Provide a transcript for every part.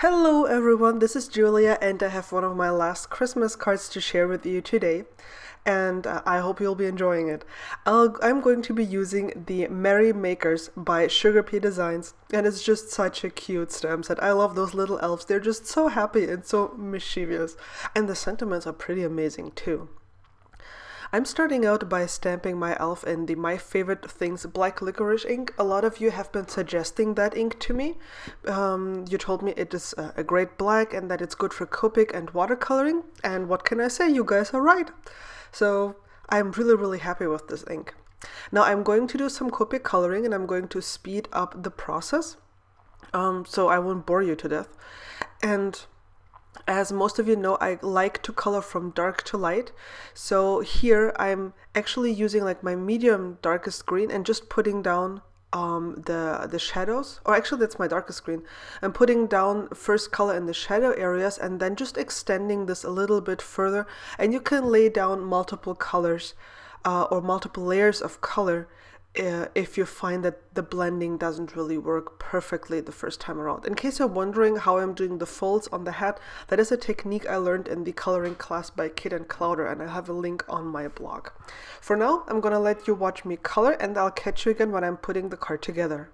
Hello everyone, this is Julia and I have one of my last Christmas cards to share with you today and I hope you'll be enjoying it. I'm going to be using the Merry Makers by Sugar Pea Designs, and it's just such a cute stamp set. I love those little elves, they're just so happy and so mischievous, and the sentiments are pretty amazing too. I'm starting out by stamping my elf in the My Favorite Things Black Licorice ink. A lot of you have been suggesting that ink to me. You told me it is a great black and that it's good for Copic and watercoloring. And what can I say? You guys are right. So I'm really happy with this ink. Now I'm going to do some Copic coloring and I'm going to speed up the process. So I won't bore you to death. And as most of you know, I like to color from dark to light. So here I'm actually using like my medium darkest green and just putting down the shadows. Or actually that's my darkest green. I'm putting down first color in the shadow areas and then just extending this a little bit further. And you can lay down multiple colors or multiple layers of color if you find that the blending doesn't really work perfectly the first time around. In case you're wondering how I'm doing the folds on the hat, that is a technique I learned in the coloring class by Kit and Clowder, and I have a link on my blog. For now, I'm gonna let you watch me color and I'll catch you again when I'm putting the card together.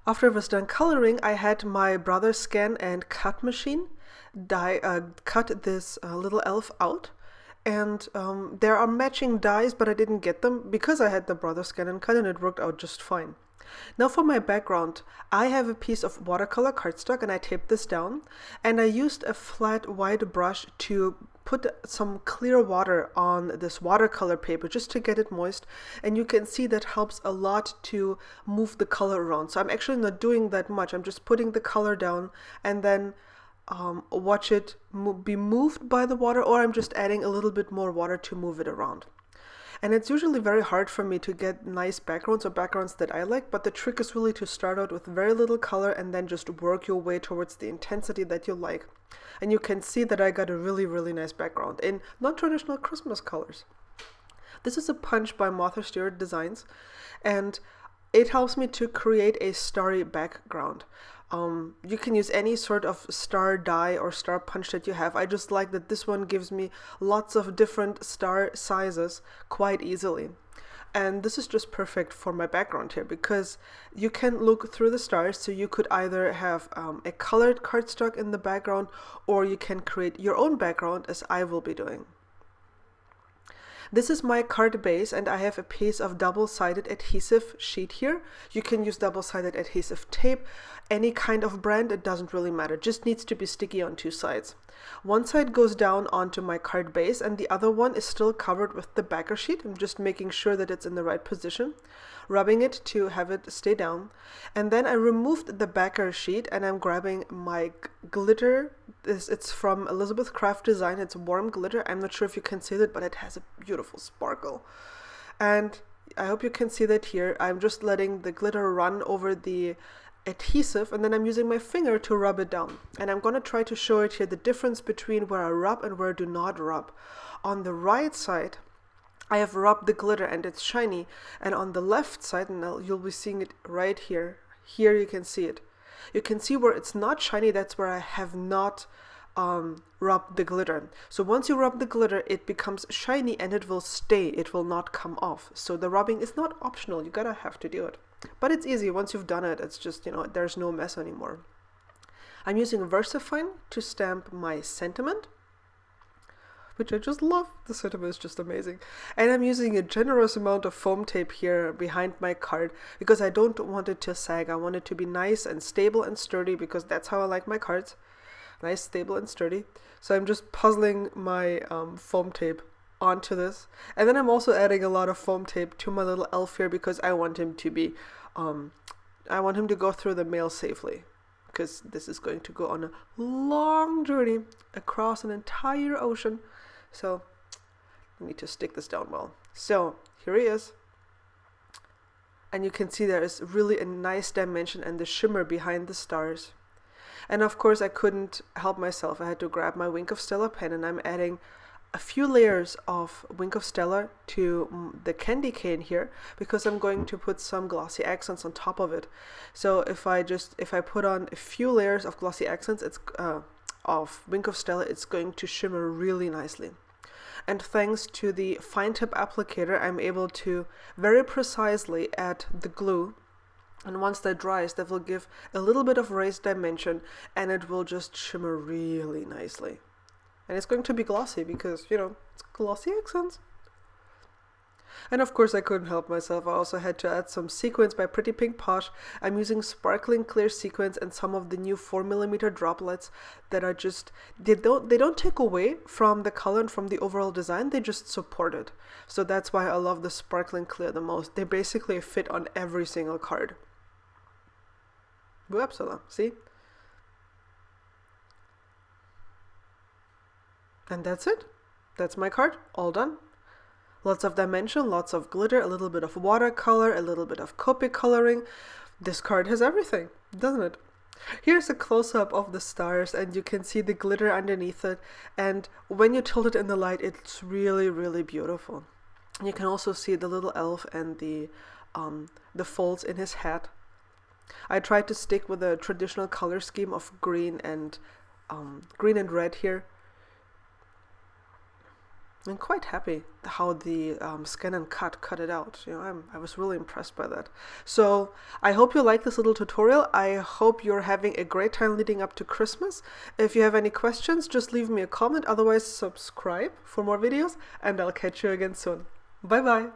After I was done coloring, I had my brother scan and cut machine cut this little elf out. And there are matching dies, but I didn't get them because I had the brother scan and cut and it worked out just fine. Now for my background, I have a piece of watercolor cardstock and I taped this down. And I used a flat white brush to put some clear water on this watercolor paper just to get it moist, and you can see that helps a lot to move the color around. So I'm actually not doing that much. I'm just putting the color down and then watch it be moved by the water, or I'm just adding a little bit more water to move it around. And it's usually very hard for me to get nice backgrounds or backgrounds that I like, but the trick is really to start out with very little color and then just work your way towards the intensity that you like. And you can see that I got a really nice background in non-traditional Christmas colors. This is a punch by Martha Stewart Designs, and it helps me to create a starry background. You can use any sort of star die or star punch that you have. I just like that this one gives me lots of different star sizes quite easily. And this is just perfect for my background here because you can look through the stars. So you could either have a colored cardstock in the background, or you can create your own background as I will be doing. This is my card base, and I have a piece of double-sided adhesive sheet here. You can use double-sided adhesive tape, any kind of brand, it doesn't really matter. It just needs to be sticky on two sides. One side goes down onto my card base and the other one is still covered with the backer sheet. I'm just making sure that it's in the right position, rubbing it to have it stay down. And then I removed the backer sheet and I'm grabbing my glitter. It's from Elizabeth Craft Design. It's warm glitter. I'm not sure if you can see that, but it has a beautiful sparkle. And I hope you can see that here. I'm just letting the glitter run over the adhesive and then I'm using my finger to rub it down. And I'm going to try to show it here, the difference between where I rub and where I do not rub. On the right side, I have rubbed the glitter and it's shiny. And on the left side, and you'll be seeing it right here. Here you can see it. You can see where it's not shiny, that's where I have not rub the glitter. So once you rub the glitter, it becomes shiny and it will stay. It will not come off. So the rubbing is not optional. You gotta have to do it. But it's easy. Once you've done it, it's just, there's no mess anymore. I'm using VersaFine to stamp my sentiment, which I just love. The sentiment is just amazing. And I'm using a generous amount of foam tape here behind my card because I don't want it to sag. I want it to be nice and stable and sturdy because that's how I like my cards. Nice, stable, and sturdy. So I'm just puzzling my foam tape onto this. And then I'm also adding a lot of foam tape to my little elf here because I want him to be, I want him to go through the mail safely. Because this is going to go on a long journey across an entire ocean. So I need to stick this down well. So here he is. And you can see there is really a nice dimension and the shimmer behind the stars. And of course I couldn't help myself. I had to grab my Wink of Stella pen and I'm adding a few layers of Wink of Stella to the candy cane here because I'm going to put some glossy accents on top of it. So if I put on a few layers of glossy accents, of Wink of Stella, it's going to shimmer really nicely. And thanks to the fine tip applicator, I'm able to very precisely add the glue. And once that dries, that will give a little bit of raised dimension and it will just shimmer really nicely. And it's going to be glossy because, it's glossy accents. And of course I couldn't help myself. I also had to add some sequins by Pretty Pink Posh. I'm using sparkling clear sequins and some of the new 4mm droplets that are just, they don't take away from the color and from the overall design, they just support it. So that's why I love the sparkling clear the most. They basically fit on every single card. Upsala, see? And that's it. That's my card, all done. Lots of dimension, lots of glitter, a little bit of watercolor, a little bit of Copic coloring. This card has everything, doesn't it? Here's a close-up of the stars and you can see the glitter underneath it. And when you tilt it in the light, it's really, really beautiful. You can also see the little elf and the folds in his hat. I tried to stick with a traditional color scheme of green and red here. I'm quite happy how the scan and cut it out. I was really impressed by that. So I hope you like this little tutorial. I hope you're having a great time leading up to Christmas. If you have any questions, just leave me a comment. Otherwise, subscribe for more videos and I'll catch you again soon. Bye bye.